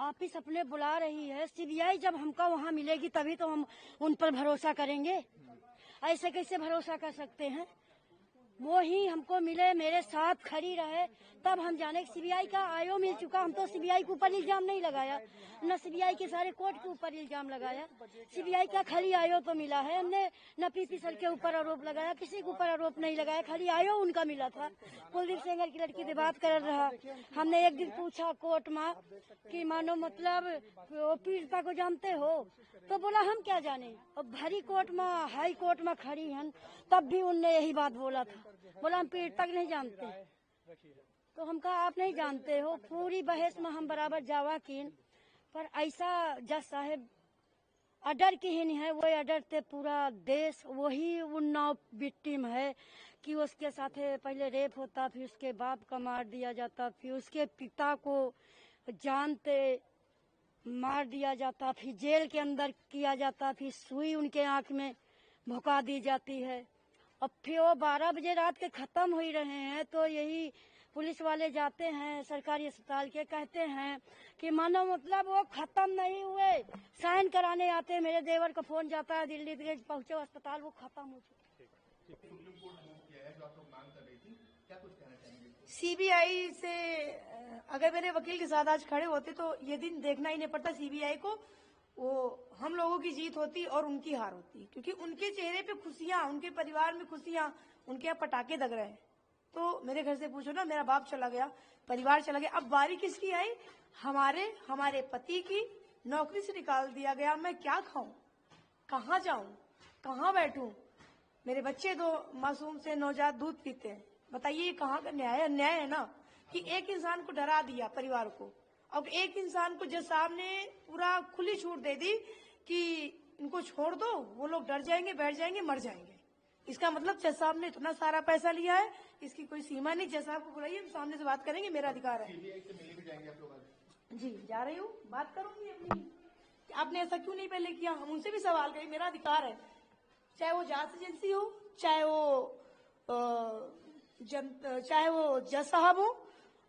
Office अपने बुला रही है। सीबीआई जब हमको वहाँ मिलेगी तभी तो हम उन पर भरोसा करेंगे। ऐसे कैसे भरोसा कर सकते हैं? वो ही हमको मिले, मेरे साथ खड़ी रहे, तब हम जाने। सीबीआई का आयो मिल चुका, हम तो सीबीआई के ऊपर इल्जाम नहीं लगाया, न सीबीआई के सारे कोर्ट के ऊपर इल्जाम लगाया। सीबीआई का खाली आयो तो मिला है, हमने न पीपी सर के ऊपर आरोप लगाया, किसी के ऊपर आरोप नहीं लगाया, खाली आयो उनका मिला था। कुलदीप सेंगर की लड़की से बात कर रहा, हमने एक दिन पूछा कोर्ट में कि मानो मतलब वो पीड़िता को जानते हो, तो बोला हम क्या जाने। और भरी कोर्ट में, हाई कोर्ट में खड़ी हन, तब भी उनने यही बात बोला था, बोला हम पीड़िता को नहीं जानते। तो हम कहा आप नहीं जानते हो, पूरी बहस में हम बराबर जावा किन, पर ऐसा जज साहब अडर की ही नहीं है, वो अडर ते पूरा देश वही उन्नाव विक्टिम है कि उसके साथ पहले रेप होता, फिर उसके बाप का मार दिया जाता, फिर उसके पिता को जानते मार दिया जाता, फिर जेल के अंदर किया जाता, फिर सुई उनके आंख में भुका दी जाती है, और फिर वो 12 बजे रात के खत्म हो ही रहे हैं। तो यही पुलिस वाले जाते हैं सरकारी अस्पताल के, कहते हैं कि मानो मतलब वो खत्म नहीं हुए, साइन कराने आते हैं। मेरे देवर का फोन जाता है दिल्ली के, पहुंचे अस्पताल, वो खत्म हो चुके। सीबीआई से अगर मेरे वकील के साथ आज खड़े होते तो ये दिन देखना ही नहीं पड़ता सीबीआई को, वो हम लोगों की जीत होती और उनकी हार होती, क्योंकि उनके चेहरे पे खुशियां, उनके परिवार में खुशियां, उनके यहाँ पटाखे दग रहे हैं। तो मेरे घर से पूछो ना, मेरा बाप चला गया, परिवार चला गया, अब बारी किसकी आई? हमारे पति की नौकरी से निकाल दिया गया। मैं क्या खाऊं, कहाँ जाऊं, कहाँ बैठूं? मेरे बच्चे दो मासूम से नवजात दूध पीते हैं। बताइए ये कहाँ का न्याय है? अन्याय है ना कि एक इंसान को डरा दिया परिवार को, अब एक इंसान को जज साहब ने पूरा खुली छूट दे दी कि इनको छोड़ दो, वो लोग डर जाएंगे, बैठ जाएंगे, मर जाएंगे। इसका मतलब जज साहब ने इतना सारा पैसा लिया है, इसकी कोई सीमा नहीं। जज साहब को बुलाइए, हम सामने से बात करेंगे, मेरा अधिकार है। जी जा रही हूँ, बात करूंगी अपनी। आपने ऐसा क्यों नहीं पहले किया, हम उनसे भी सवाल करें, मेरा अधिकार है। चाहे वो जांच एजेंसी हो, चाहे वो जज साहब हो,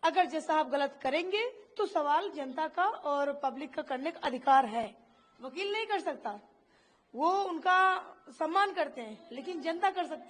अगर जज साहब गलत करेंगे तो सवाल जनता का और पब्लिक का करने का अधिकार है, वकील नहीं कर सकता। वो उनका सम्मान करते हैं, लेकिन जनता कर सकती है।